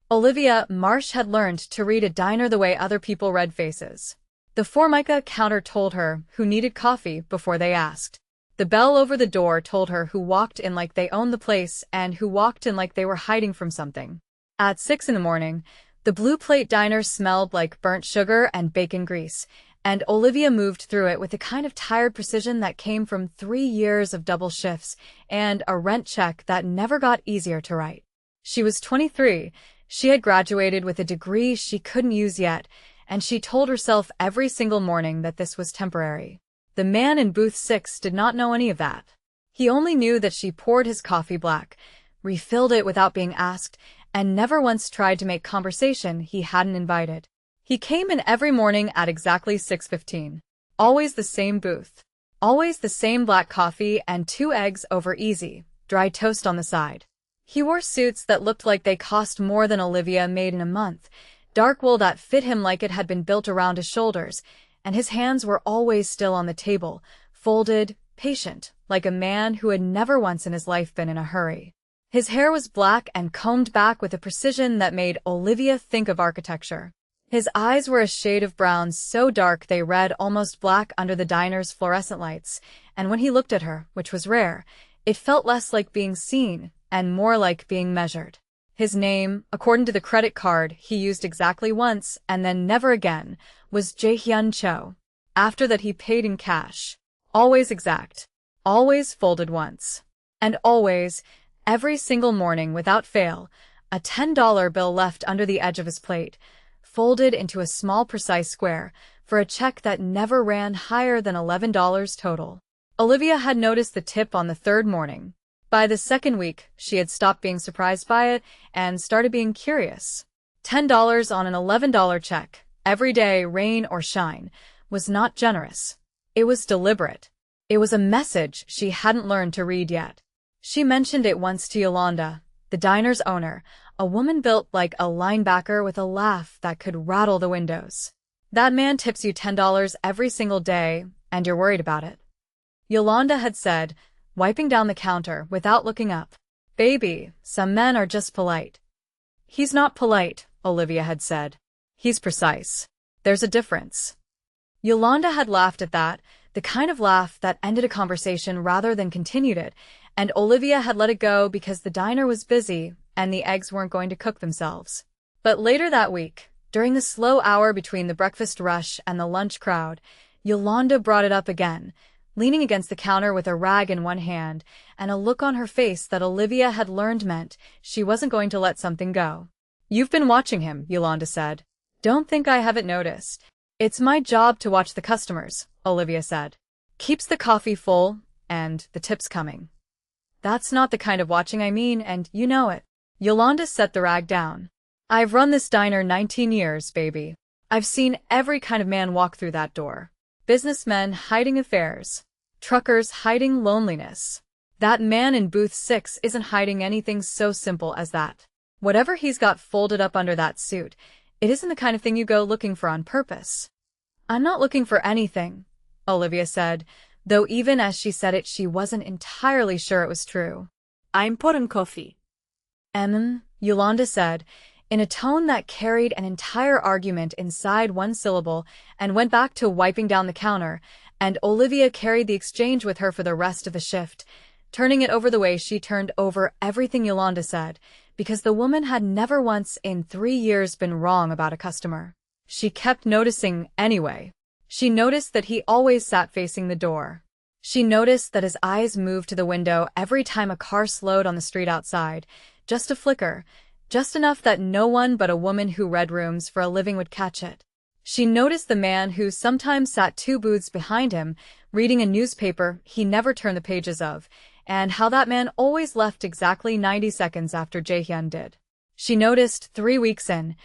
Olivia Marsh had learned to read a diner the way other people read faces. The Formica counter told her who needed coffee before they asked. The bell over the door told her who walked in like they owned the place and who walked in like they were hiding from something. At 6 in the morning, the Blue Plate diner smelled like burnt sugar and bacon grease, and Olivia moved through it with a kind of tired precision that came from 3 years of double shifts and a rent check that never got easier to write. She was 23, she had graduated with a degree she couldn't use yet, and she told herself every single morning that this was temporary. The man in booth 6 did not know any of that. He only knew that she poured his coffee black, refilled it without being asked, and never once tried to make conversation he hadn't invited. He came in every morning at exactly 6:15. Always the same booth. Always the same black coffee and 2 eggs over easy, dry toast on the side. He wore suits that looked like they cost more than Olivia made in a month, dark wool that fit him like it had been built around his shoulders, and his hands were always still on the table, folded, patient, like a man who had never once in his life been in a hurry. His hair was black and combed back with a precision that made Olivia think of architecture. His eyes were a shade of brown so dark they read almost black under the diner's fluorescent lights, and when he looked at her, which was rare, it felt less like being seen and more like being measured. His name, according to the credit card he used exactly once and then never again, was Jae-hyun Cho. After that he paid in cash. Always exact. Always folded once. And always, every single morning without fail, a $10 bill left under the edge of his plate, folded into a small precise square, for a check that never ran higher than $11 total. Olivia had noticed the tip on the 3rd morning. By the 2nd week, she had stopped being surprised by it and started being curious. $10 on an $11 check, every day, rain or shine, was not generous. It was deliberate. It was a message she hadn't learned to read yet. She mentioned it once to Yolanda, the diner's owner, a woman built like a linebacker with a laugh that could rattle the windows. That man tips you $10 every single day, and you're worried about it. Yolanda had said, wiping down the counter without looking up. Baby, some men are just polite. He's not polite, Olivia had said. He's precise. There's a difference. Yolanda had laughed at that, the kind of laugh that ended a conversation rather than continued it, and Olivia had let it go because the diner was busy and the eggs weren't going to cook themselves. But later that week, during the slow hour between the breakfast rush and the lunch crowd, Yolanda brought it up again, leaning against the counter with a rag in one hand and a look on her face that Olivia had learned meant she wasn't going to let something go. You've been watching him, Yolanda said. Don't think I haven't noticed. It's my job to watch the customers, Olivia said. Keeps the coffee full, and the tips coming. That's not the kind of watching I mean, and you know it. Yolanda set the rag down. I've run this diner 19 years, baby. I've seen every kind of man walk through that door. Businessmen hiding affairs. Truckers hiding loneliness. That man in booth 6 isn't hiding anything so simple as that. Whatever he's got folded up under that suit, it isn't the kind of thing you go looking for on purpose. I'm not looking for anything, Olivia said, though even as she said it she wasn't entirely sure it was true. I'm pouring coffee. Yolanda said, in a tone that carried an entire argument inside one syllable, and went back to wiping down the counter, and Olivia carried the exchange with her for the rest of the shift, turning it over the way she turned over everything Yolanda said, because the woman had never once in 3 years been wrong about a customer. She kept noticing anyway. She noticed that he always sat facing the door. She noticed that his eyes moved to the window every time a car slowed on the street outside, just a flicker, just enough that no one but a woman who read rooms for a living would catch it. She noticed the man who sometimes sat 2 booths behind him, reading a newspaper he never turned the pages of, and how that man always left exactly 90 seconds after Jae-hyun did. She noticed, 3 weeks in,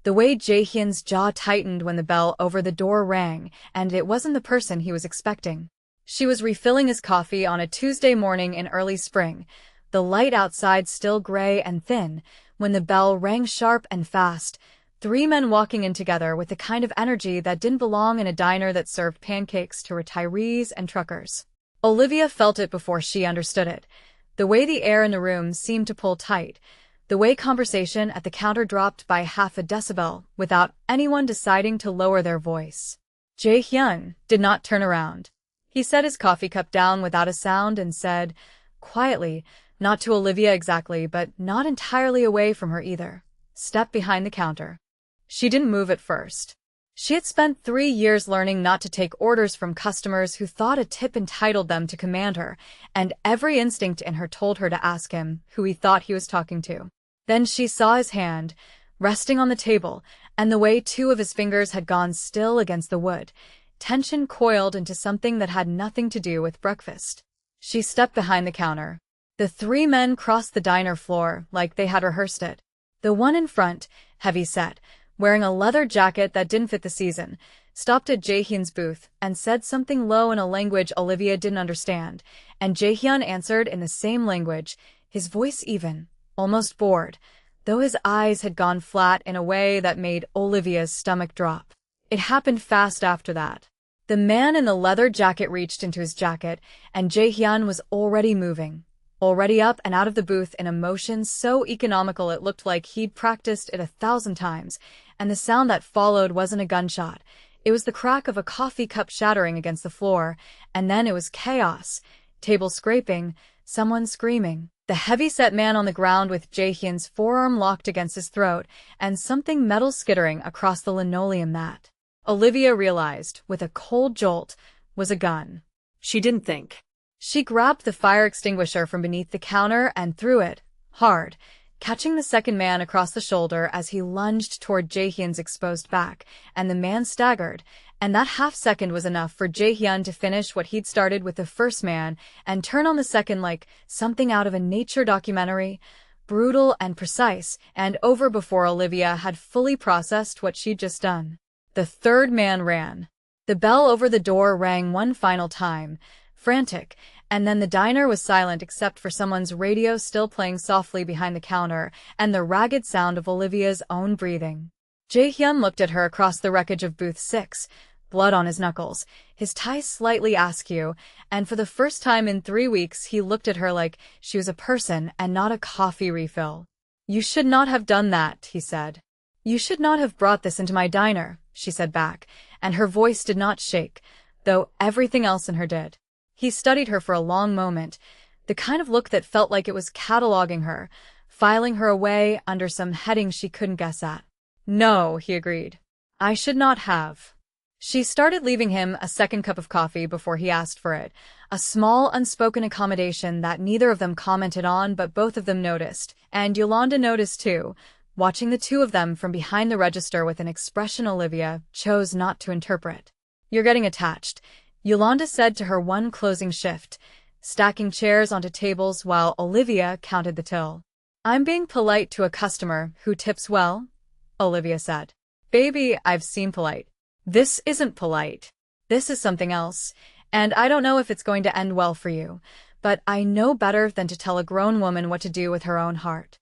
the way Jae-hyun's jaw tightened when the bell over the door rang, and it wasn't the person he was expecting. She was refilling his coffee on a Tuesday morning in early spring, the light outside still gray and thin, when the bell rang sharp and fast, 3 men walking in together with the kind of energy that didn't belong in a diner that served pancakes to retirees and truckers. Olivia felt it before she understood it, the way the air in the room seemed to pull tight, The way conversation at the counter dropped by half a decibel without anyone deciding to lower their voice. Jae-hyun did not turn around. He set his coffee cup down without a sound and said, quietly, not to Olivia exactly, but not entirely away from her either, "Step behind the counter." She didn't move at first. She had spent 3 years learning not to take orders from customers who thought a tip entitled them to command her, and every instinct in her told her to ask him who he thought he was talking to. Then she saw his hand, resting on the table, and the way 2 of his fingers had gone still against the wood. Tension coiled into something that had nothing to do with breakfast. She stepped behind the counter. The 3 men crossed the diner floor like they had rehearsed it. The one in front, heavy-set, wearing a leather jacket that didn't fit the season, stopped at Jae-hyun's booth and said something low in a language Olivia didn't understand, and Jae-hyun answered in the same language, his voice even, almost bored, though his eyes had gone flat in a way that made Olivia's stomach drop. It happened fast after that. The man in the leather jacket reached into his jacket, and Jae-hyun was already moving. Already up and out of the booth in a motion so economical it looked like he'd practiced it 1,000 times, and the sound that followed wasn't a gunshot. It was the crack of a coffee cup shattering against the floor, and then it was chaos. Table scraping, someone screaming. The heavy-set man on the ground with Jae-hyun's forearm locked against his throat, and something metal skittering across the linoleum mat. Olivia realized, with a cold jolt, was a gun. She didn't think. She grabbed the fire extinguisher from beneath the counter and threw it, hard, catching the second man across the shoulder as he lunged toward Jae-hyun's exposed back, and the man staggered, and that half-second was enough for Jae-hyun to finish what he'd started with the first man and turn on the second like something out of a nature documentary, brutal and precise, and over before Olivia had fully processed what she'd just done. The third man ran. The bell over the door rang one final time, frantic, and then the diner was silent except for someone's radio still playing softly behind the counter and the ragged sound of Olivia's own breathing. Jae-hyun looked at her across the wreckage of booth 6, blood on his knuckles, his tie slightly askew, and for the first time in 3 weeks he looked at her like she was a person and not a coffee refill. "You should not have done that," he said. "You should not have brought this into my diner," she said back, and her voice did not shake, though everything else in her did. He studied her for a long moment, the kind of look that felt like it was cataloging her, filing her away under some heading she couldn't guess at. "No," he agreed. "I should not have." She started leaving him a second cup of coffee before he asked for it, a small unspoken accommodation that neither of them commented on but both of them noticed, and Yolanda noticed too, watching the 2 of them from behind the register with an expression Olivia chose not to interpret. "You're getting attached," Yolanda said to her one closing shift, stacking chairs onto tables while Olivia counted the till. "I'm being polite to a customer who tips well," Olivia said. "Baby, I've seen polite. This isn't polite. This is something else, and I don't know if it's going to end well for you, but I know better than to tell a grown woman what to do with her own heart."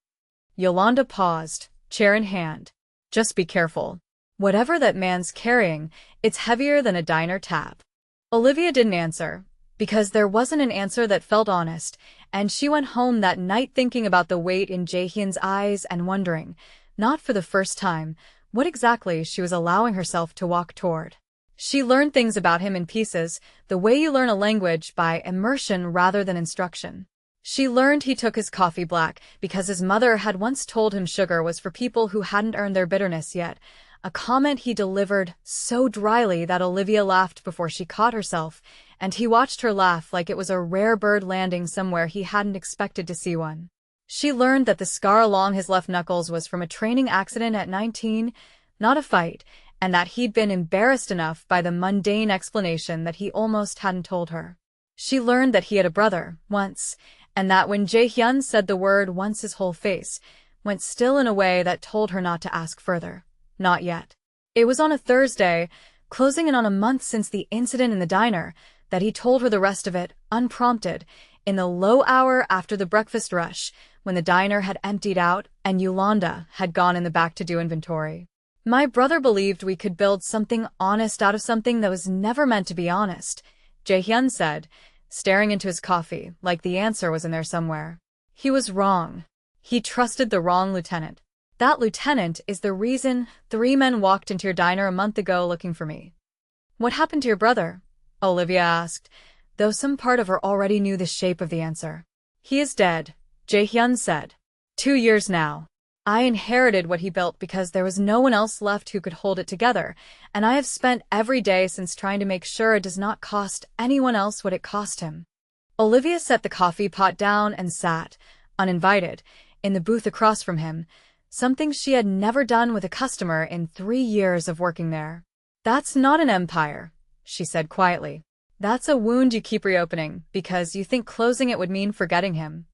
Yolanda paused, chair in hand. "Just be careful. Whatever that man's carrying, it's heavier than a diner tap." Olivia didn't answer, because there wasn't an answer that felt honest, and she went home that night thinking about the weight in Jae-hyun's eyes and wondering, not for the first time, what exactly she was allowing herself to walk toward. She learned things about him in pieces, the way you learn a language, by immersion rather than instruction. She learned he took his coffee black because his mother had once told him sugar was for people who hadn't earned their bitterness yet, a comment he delivered so dryly that Olivia laughed before she caught herself, and he watched her laugh like it was a rare bird landing somewhere he hadn't expected to see one. She learned that the scar along his left knuckles was from a training accident at 19, not a fight, and that he'd been embarrassed enough by the mundane explanation that he almost hadn't told her. She learned that he had a brother, once, and that when Jae-hyun said the word once his whole face went still in a way that told her not to ask further. Not yet. It was on a Thursday, closing in on a month since the incident in the diner, that he told her the rest of it, unprompted, in the low hour after the breakfast rush, when the diner had emptied out and Yolanda had gone in the back to do inventory. "My brother believed we could build something honest out of something that was never meant to be honest," Jae-hyun said, staring into his coffee like the answer was in there somewhere. "He was wrong. He trusted the wrong lieutenant. That lieutenant is the reason 3 men walked into your diner a month ago looking for me. What happened to your brother? Olivia asked, though some part of her already knew the shape of the answer. He is dead, Jae-hyun said. 2 years now. I inherited what he built because there was no one else left who could hold it together, and I have spent every day since trying to make sure it does not cost anyone else what it cost him. Olivia set the coffee pot down and sat, uninvited, in the booth across from him, something she had never done with a customer in 3 years of working there. That's not an empire, she said quietly. That's a wound you keep reopening, because you think closing it would mean forgetting him.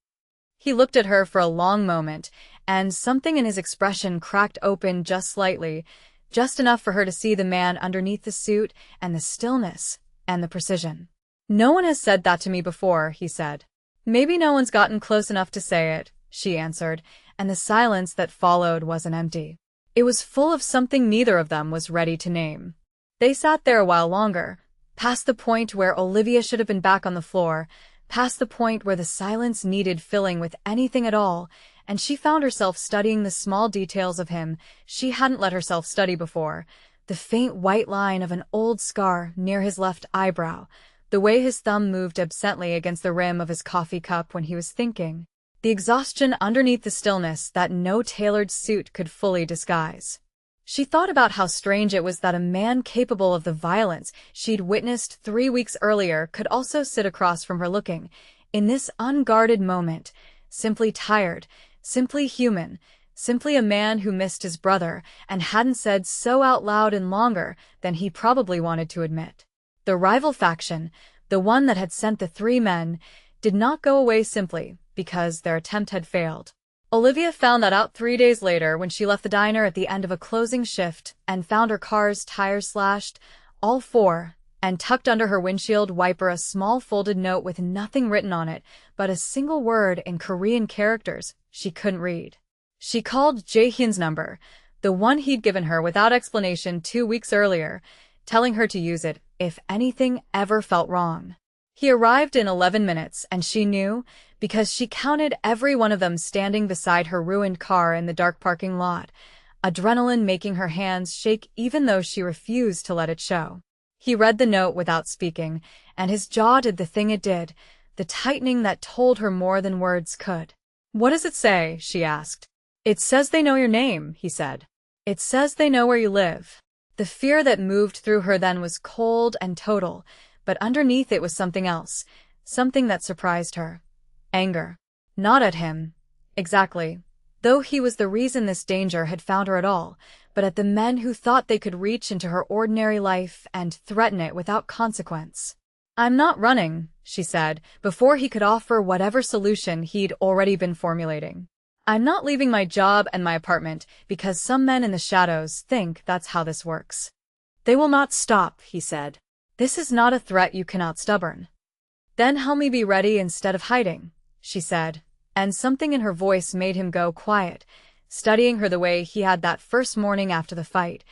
He looked at her for a long moment, and something in his expression cracked open just slightly, just enough for her to see the man underneath the suit and the stillness and the precision. No one has said that to me before, he said. Maybe no one's gotten close enough to say it, she answered, and the silence that followed wasn't empty. It was full of something neither of them was ready to name. They sat there a while longer, past the point where Olivia should have been back on the floor, past the point where the silence needed filling with anything at all, and she found herself studying the small details of him she hadn't let herself study before, the faint white line of an old scar near his left eyebrow, the way his thumb moved absently against the rim of his coffee cup when he was thinking, the exhaustion underneath the stillness that no tailored suit could fully disguise. She thought about how strange it was that a man capable of the violence she'd witnessed 3 weeks earlier could also sit across from her looking, in this unguarded moment, simply tired, simply human, simply a man who missed his brother and hadn't said so out loud in longer than he probably wanted to admit. The rival faction, the one that had sent the 3 men, did not go away simply because their attempt had failed. Olivia found that out 3 days later when she left the diner at the end of a closing shift and found her car's tires slashed, all 4, and tucked under her windshield wiper a small folded note with nothing written on it but a single word in Korean characters she couldn't read. She called Jae-hyun's number, the one he'd given her without explanation 2 weeks earlier, telling her to use it if anything ever felt wrong. He arrived in 11 minutes, and she knew, because she counted every one of them standing beside her ruined car in the dark parking lot, adrenaline making her hands shake even though she refused to let it show. He read the note without speaking, and his jaw did the thing it did, the tightening that told her more than words could. "What does it say?" she asked. "It says they know your name," he said. "It says they know where you live." The fear that moved through her then was cold and total, but underneath it was something else, something that surprised her. Anger. Not at him. Exactly. Though he was the reason this danger had found her at all, but at the men who thought they could reach into her ordinary life and threaten it without consequence. "I'm not running," she said, before he could offer whatever solution he'd already been formulating. "I'm not leaving my job and my apartment because some men in the shadows think that's how this works." "They will not stop," he said. "This is not a threat you cannot stubborn." "Then help me be ready instead of hiding," she said, and something in her voice made him go quiet, studying her the way he had that first morning after the fight,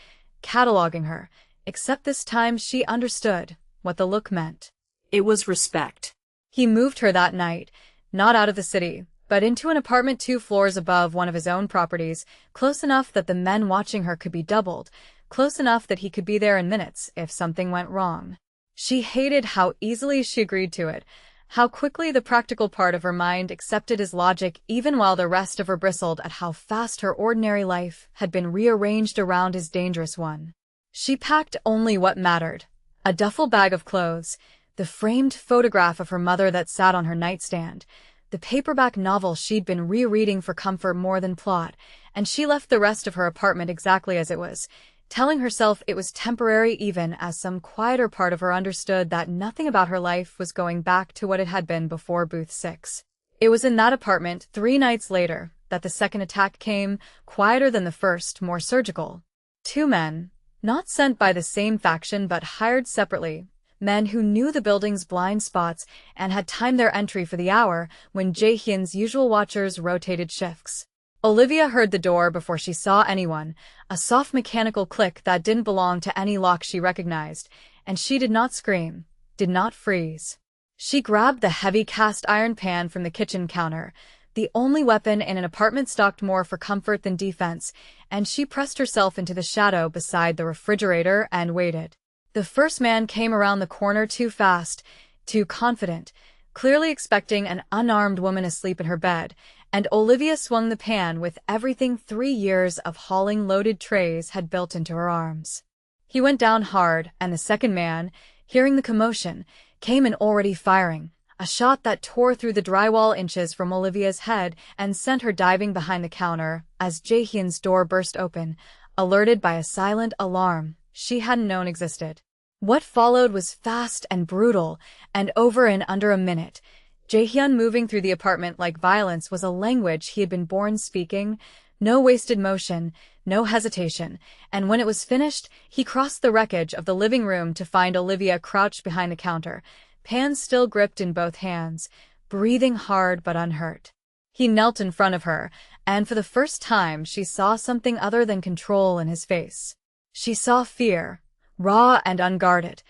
cataloging her, except this time she understood what the look meant. It was respect. He moved her that night, not out of the city, but into an apartment 2 floors above one of his own properties, close enough that the men watching her could be doubled, close enough that he could be there in minutes if something went wrong. She hated how easily she agreed to it, how quickly the practical part of her mind accepted his logic even while the rest of her bristled at how fast her ordinary life had been rearranged around his dangerous one. She packed only what mattered, a duffel bag of clothes, the framed photograph of her mother that sat on her nightstand, the paperback novel she'd been rereading for comfort more than plot, and she left the rest of her apartment exactly as it was, telling herself it was temporary even as some quieter part of her understood that nothing about her life was going back to what it had been before Booth 6. It was in that apartment 3 nights later that the second attack came, quieter than the first, more surgical. 2 men, not sent by the same faction but hired separately, men who knew the building's blind spots and had timed their entry for the hour when Jae-hyun's usual watchers rotated shifts. Olivia heard the door before she saw anyone, a soft mechanical click that didn't belong to any lock she recognized, and she did not scream, did not freeze. She grabbed the heavy cast iron pan from the kitchen counter, the only weapon in an apartment stocked more for comfort than defense, and she pressed herself into the shadow beside the refrigerator and waited. The first man came around the corner too fast, too confident, clearly expecting an unarmed woman asleep in her bed, and Olivia swung the pan with everything 3 years of hauling loaded trays had built into her arms. He went down hard, and the second man, hearing the commotion, came in already firing, a shot that tore through the drywall inches from Olivia's head and sent her diving behind the counter as Jaehyun's door burst open, alerted by a silent alarm she hadn't known existed. What followed was fast and brutal, and over in under a minute. Jaehyun moving through the apartment like violence was a language he had been born speaking, no wasted motion, no hesitation, and when it was finished, he crossed the wreckage of the living room to find Olivia crouched behind the counter, pans still gripped in both hands, breathing hard but unhurt. He knelt in front of her, and for the first time she saw something other than control in his face. She saw fear, raw and unguarded,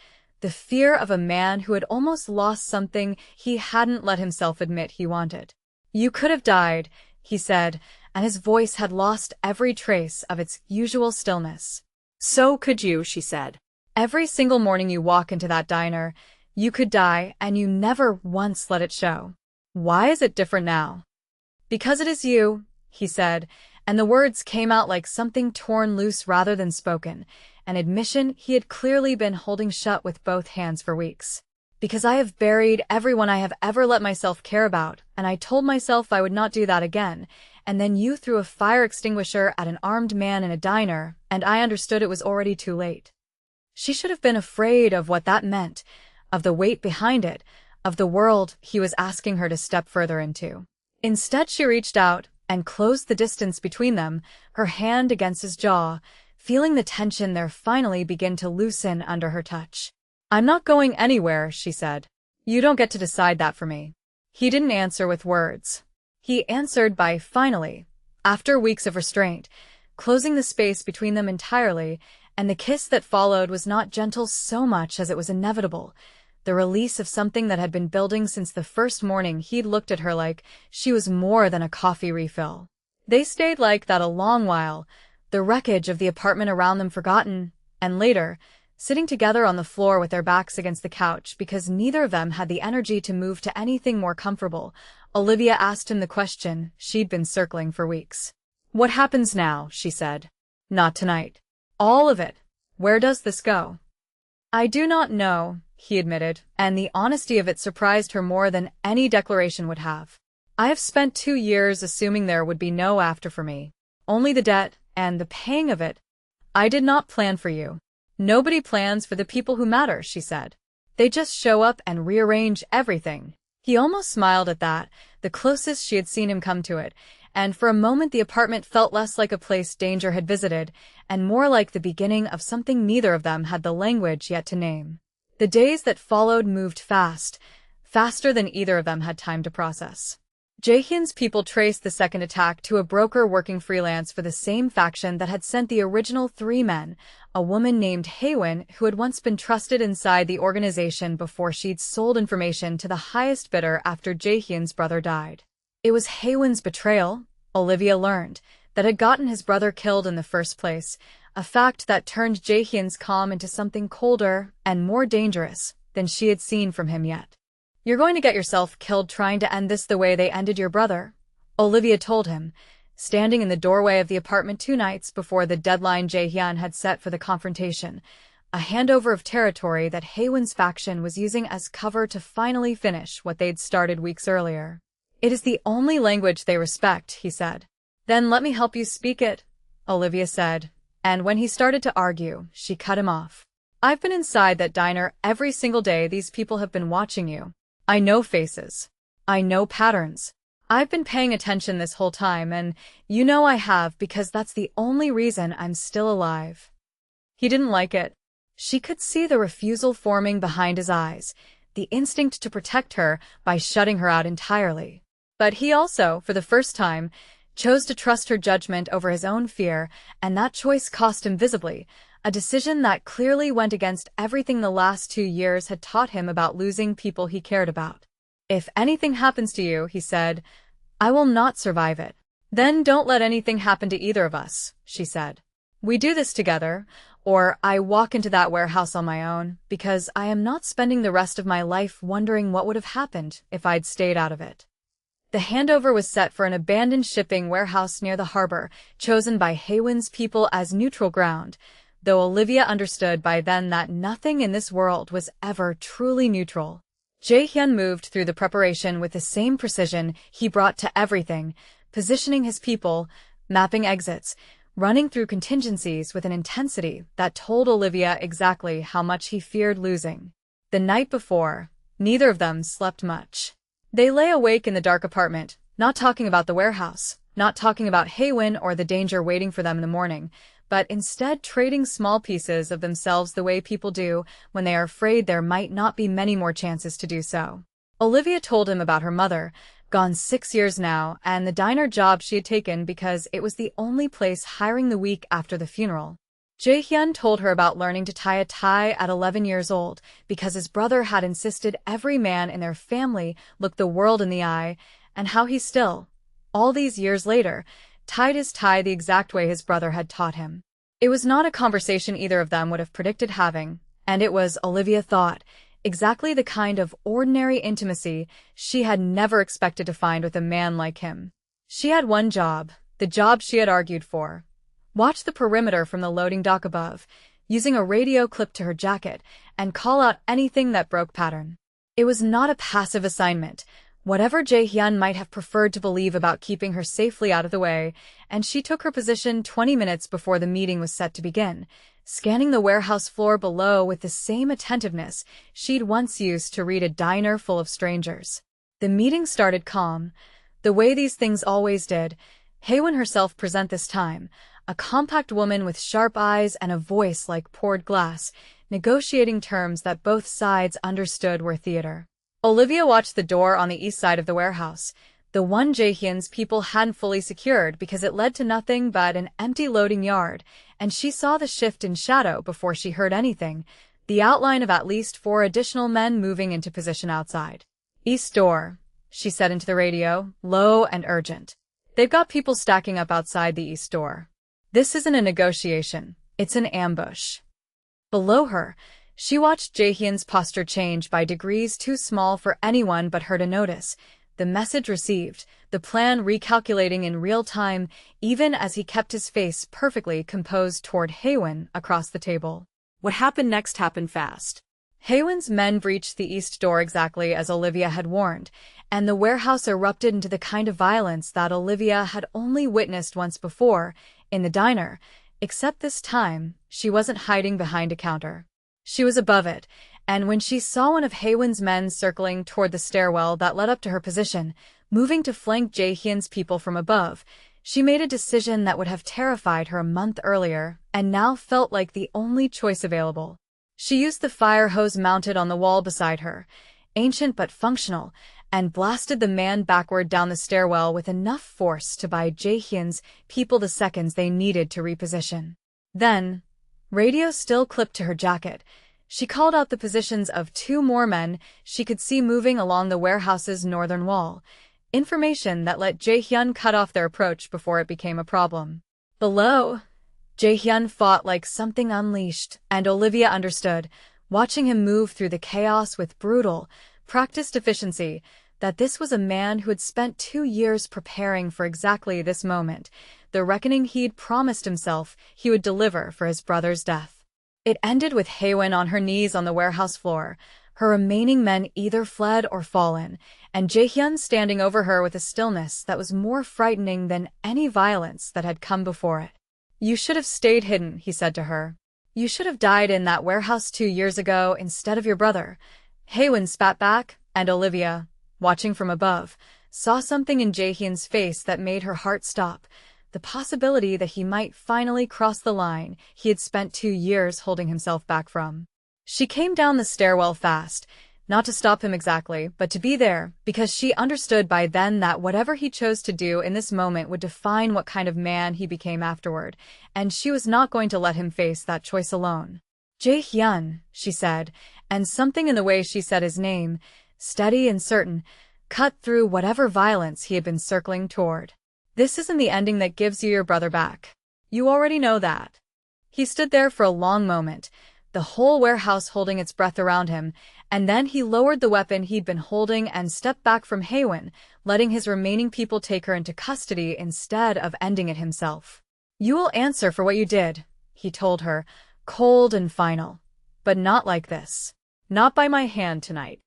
the fear of a man who had almost lost something he hadn't let himself admit he wanted. "You could have died," he said, and his voice had lost every trace of its usual stillness. "So could you," she said. "Every single morning you walk into that diner, you could die, and you never once let it show. Why is it different now?" "Because it is you," he said, and the words came out like something torn loose rather than spoken, an admission he had clearly been holding shut with both hands for weeks. "Because I have buried everyone I have ever let myself care about, and I told myself I would not do that again, and then you threw a fire extinguisher at an armed man in a diner, and I understood it was already too late." She should have been afraid of what that meant, of the weight behind it, of the world he was asking her to step further into. Instead, she reached out and closed the distance between them, her hand against his jaw, feeling the tension there finally begin to loosen under her touch. "I'm not going anywhere," she said. "You don't get to decide that for me." He didn't answer with words. He answered by finally, after weeks of restraint, closing the space between them entirely, and the kiss that followed was not gentle so much as it was inevitable, the release of something that had been building since the first morning he'd looked at her like she was more than a coffee refill. They stayed like that a long while, the wreckage of the apartment around them forgotten, and later, sitting together on the floor with their backs against the couch because neither of them had the energy to move to anything more comfortable, Olivia asked him the question she'd been circling for weeks. "What happens now?" she said. "Not tonight. All of it. Where does this go?" "I do not know," he admitted, and the honesty of it surprised her more than any declaration would have. "I have spent 2 years assuming there would be no after for me. Only the debt, and the paying of it. I did not plan for you. Nobody plans for the people who matter," she said. "They just show up and rearrange everything." He almost smiled at that, the closest she had seen him come to it, and for a moment the apartment felt less like a place danger had visited, and more like the beginning of something neither of them had the language yet to name. The days that followed moved fast, faster than either of them had time to process. Jaehyun's people traced the second attack to a broker working freelance for the same faction that had sent the original 3 men, a woman named Haewon who had once been trusted inside the organization before she'd sold information to the highest bidder after Jaehyun's brother died. It was Haewon's betrayal, Olivia learned, that had gotten his brother killed in the first place, a fact that turned Jaehyun's calm into something colder and more dangerous than she had seen from him yet. "You're going to get yourself killed trying to end this the way they ended your brother," Olivia told him, standing in the doorway of the apartment 2 nights before the deadline Jaehyun had set for the confrontation, a handover of territory that Haewon's faction was using as cover to finally finish what they'd started weeks earlier. "It is the only language they respect," he said. "Then let me help you speak it," Olivia said, and when he started to argue, she cut him off. "I've been inside that diner every single day these people have been watching you. I know faces. I know patterns. I've been paying attention this whole time, and you know I have because that's the only reason I'm still alive." He didn't like it. She could see the refusal forming behind his eyes, the instinct to protect her by shutting her out entirely. But he also, for the first time, chose to trust her judgment over his own fear, and that choice cost him visibly, a decision that clearly went against everything the last 2 years had taught him about losing people he cared about. "If anything happens to you," he said, I will not survive it. Then don't let anything happen to either of us, she said. We do this together, or I walk into that warehouse on my own, because I am not spending the rest of my life wondering what would have happened if I'd stayed out of it. The handover was set for an abandoned shipping warehouse near the harbor, chosen by Haewon's people as neutral ground, though Olivia understood by then that nothing in this world was ever truly neutral. Jae-hyun moved through the preparation with the same precision he brought to everything, positioning his people, mapping exits, running through contingencies with an intensity that told Olivia exactly how much he feared losing. The night before, neither of them slept much. They lay awake in the dark apartment, not talking about the warehouse, not talking about Haewon or the danger waiting for them in the morning, but instead trading small pieces of themselves the way people do when they are afraid there might not be many more chances to do so. Olivia told him about her mother, gone 6 years now, and the diner job she had taken because it was the only place hiring the week after the funeral. Jae-hyun told her about learning to tie a tie at 11 years old because his brother had insisted every man in their family look the world in the eye, and how he still, all these years later, tied his tie the exact way his brother had taught him. It was not a conversation either of them would have predicted having, and it was, Olivia thought, exactly the kind of ordinary intimacy she had never expected to find with a man like him. She had one job, the job she had argued for. Watch the perimeter from the loading dock above, using a radio clipped to her jacket, and call out anything that broke pattern. It was not a passive assignment, whatever Jae-hyun might have preferred to believe about keeping her safely out of the way, and she took her position 20 minutes before the meeting was set to begin, scanning the warehouse floor below with the same attentiveness she'd once used to read a diner full of strangers. The meeting started calm, the way these things always did. Haewon herself present this time, a compact woman with sharp eyes and a voice like poured glass, negotiating terms that both sides understood were theater. Olivia watched the door on the east side of the warehouse, the one Jae-hyun's people hadn't fully secured because it led to nothing but an empty loading yard, and she saw the shift in shadow before she heard anything, the outline of at least 4 additional men moving into position outside. East door, she said into the radio, low and urgent. They've got people stacking up outside the east door. This isn't a negotiation, it's an ambush. Below her, she watched Jae-hyun's posture change by degrees too small for anyone but her to notice. The message received, the plan recalculating in real time, even as he kept his face perfectly composed toward Haewon across the table. What happened next happened fast. Haewon's men breached the east door exactly as Olivia had warned, and the warehouse erupted into the kind of violence that Olivia had only witnessed once before, in the diner, except this time, she wasn't hiding behind a counter. She was above it, and when she saw one of Haewon's men circling toward the stairwell that led up to her position, moving to flank Jae-hyun's people from above, she made a decision that would have terrified her a month earlier, and now felt like the only choice available. She used the fire hose mounted on the wall beside her, ancient but functional, and blasted the man backward down the stairwell with enough force to buy Jae-hyun's people the seconds they needed to reposition. Then, radio still clipped to her jacket, she called out the positions of 2 more men she could see moving along the warehouse's northern wall, information that let Jae-hyun cut off their approach before it became a problem. Below, Jae-hyun fought like something unleashed, and Olivia understood, watching him move through the chaos with brutal, practiced efficiency, that this was a man who had spent 2 years preparing for exactly this moment, the reckoning he'd promised himself he would deliver for his brother's death. It ended with Haewon on her knees on the warehouse floor, her remaining men either fled or fallen, and Jae-hyun standing over her with a stillness that was more frightening than any violence that had come before it. "You should have stayed hidden," he said to her. "You should have died in that warehouse 2 years ago instead of your brother." Haewon spat back, and Olivia, watching from above, saw something in Jae-hyun's face that made her heart stop, the possibility that he might finally cross the line he had spent 2 years holding himself back from. She came down the stairwell fast, not to stop him exactly, but to be there, because she understood by then that whatever he chose to do in this moment would define what kind of man he became afterward, and she was not going to let him face that choice alone. "Jae-hyun," she said, and something in the way she said his name, steady and certain, cut through whatever violence he had been circling toward. This isn't the ending that gives you your brother back. You already know that. He stood there for a long moment, the whole warehouse holding its breath around him, and then he lowered the weapon he'd been holding and stepped back from Haewon, letting his remaining people take her into custody instead of ending it himself. You will answer for what you did, he told her, cold and final. But not like this. Not by my hand tonight.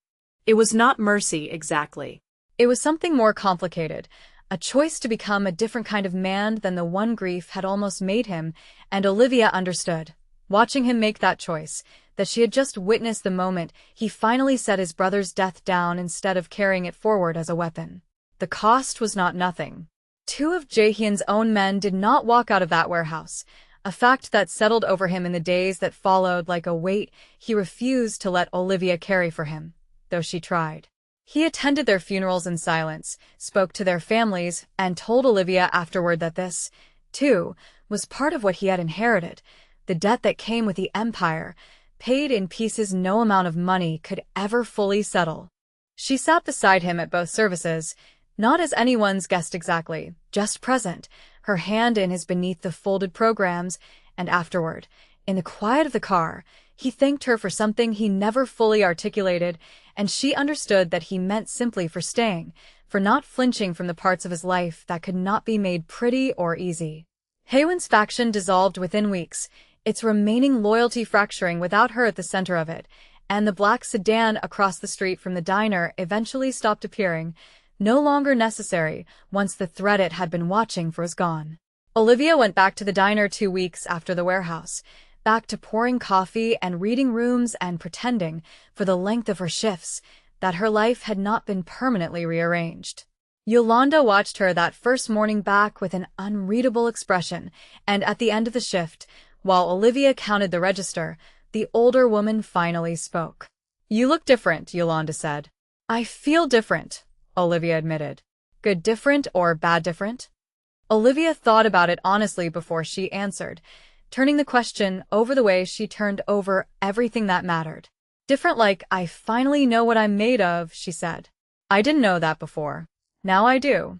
It was not mercy, exactly. It was something more complicated, a choice to become a different kind of man than the one grief had almost made him, and Olivia understood, watching him make that choice, that she had just witnessed the moment he finally set his brother's death down instead of carrying it forward as a weapon. The cost was not nothing. 2 of Jaehyun's own men did not walk out of that warehouse, a fact that settled over him in the days that followed like a weight he refused to let Olivia carry for him, though she tried. He attended their funerals in silence, spoke to their families, and told Olivia afterward that this, too, was part of what he had inherited, the debt that came with the empire, paid in pieces no amount of money could ever fully settle. She sat beside him at both services, not as anyone's guest exactly, just present, her hand in his beneath the folded programs, and afterward, in the quiet of the car, he thanked her for something he never fully articulated, and she understood that he meant simply for staying, for not flinching from the parts of his life that could not be made pretty or easy. Haewon's faction dissolved within weeks, its remaining loyalty fracturing without her at the center of it, and the black sedan across the street from the diner eventually stopped appearing, no longer necessary once the threat it had been watching for was gone. Olivia went back to the diner 2 weeks after the warehouse, back to pouring coffee and reading rooms and pretending, for the length of her shifts, that her life had not been permanently rearranged. Yolanda watched her that first morning back with an unreadable expression, and at the end of the shift, while Olivia counted the register, the older woman finally spoke. "You look different," Yolanda said. "I feel different," Olivia admitted. "Good different or bad different?" Olivia thought about it honestly before she answered, turning the question over the way she turned over everything that mattered. "Different like I finally know what I'm made of," she said. "I didn't know that before. Now I do."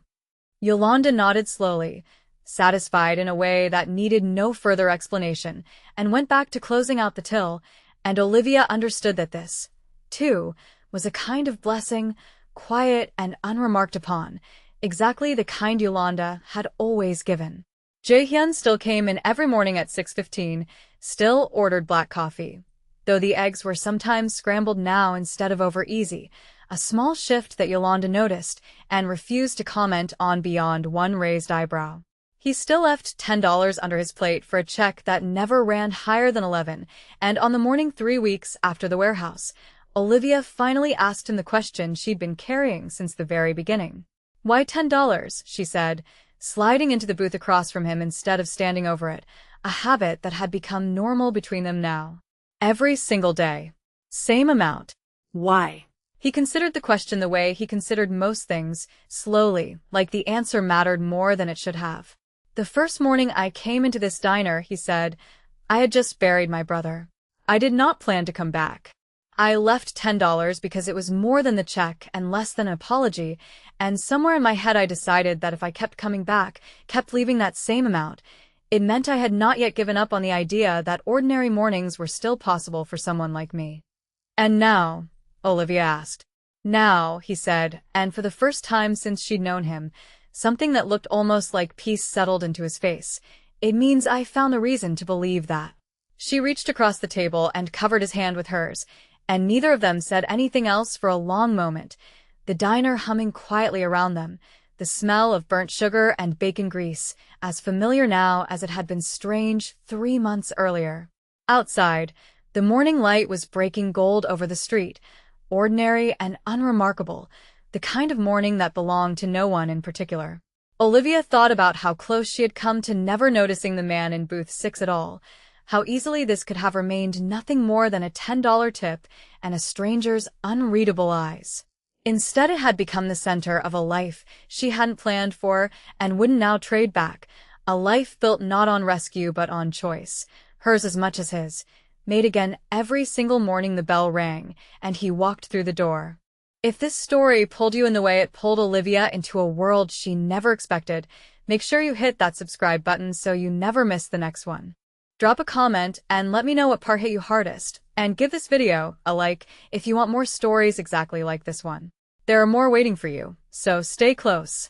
Yolanda nodded slowly, satisfied in a way that needed no further explanation, and went back to closing out the till, and Olivia understood that this, too, was a kind of blessing, quiet and unremarked upon, exactly the kind Yolanda had always given. Jaehyun still came in every morning at 6:15, still ordered black coffee, though the eggs were sometimes scrambled now instead of over easy, a small shift that Yolanda noticed and refused to comment on beyond one raised eyebrow. He still left $10 under his plate for a check that never ran higher than 11, and on the morning 3 weeks after the warehouse, Olivia finally asked him the question she'd been carrying since the very beginning. "Why $10?" she said, sliding into the booth across from him instead of standing over it, a habit that had become normal between them now. Every single day. Same amount. Why? He considered the question the way he considered most things, slowly, like the answer mattered more than it should have. "The first morning I came into this diner," he said, "I had just buried my brother. I did not plan to come back. I left $10 because it was more than the check and less than an apology, and somewhere in my head I decided that if I kept coming back, kept leaving that same amount, it meant I had not yet given up on the idea that ordinary mornings were still possible for someone like me." "And now?" Olivia asked. "Now," he said, and for the first time since she'd known him, something that looked almost like peace settled into his face. "It means I found a reason to believe that." She reached across the table and covered his hand with hers, and neither of them said anything else for a long moment, the diner humming quietly around them, the smell of burnt sugar and bacon grease, as familiar now as it had been strange 3 months earlier. Outside, the morning light was breaking gold over the street, ordinary and unremarkable, the kind of morning that belonged to no one in particular. Olivia thought about how close she had come to never noticing the man in booth 6 at all, how easily this could have remained nothing more than a $10 tip and a stranger's unreadable eyes. Instead, it had become the center of a life she hadn't planned for and wouldn't now trade back, a life built not on rescue but on choice, hers as much as his, made again every single morning the bell rang, and he walked through the door. If this story pulled you in the way it pulled Olivia into a world she never expected, make sure you hit that subscribe button so you never miss the next one. Drop a comment and let me know what part hit you hardest, and give this video a like if you want more stories exactly like this one. There are more waiting for you, so stay close.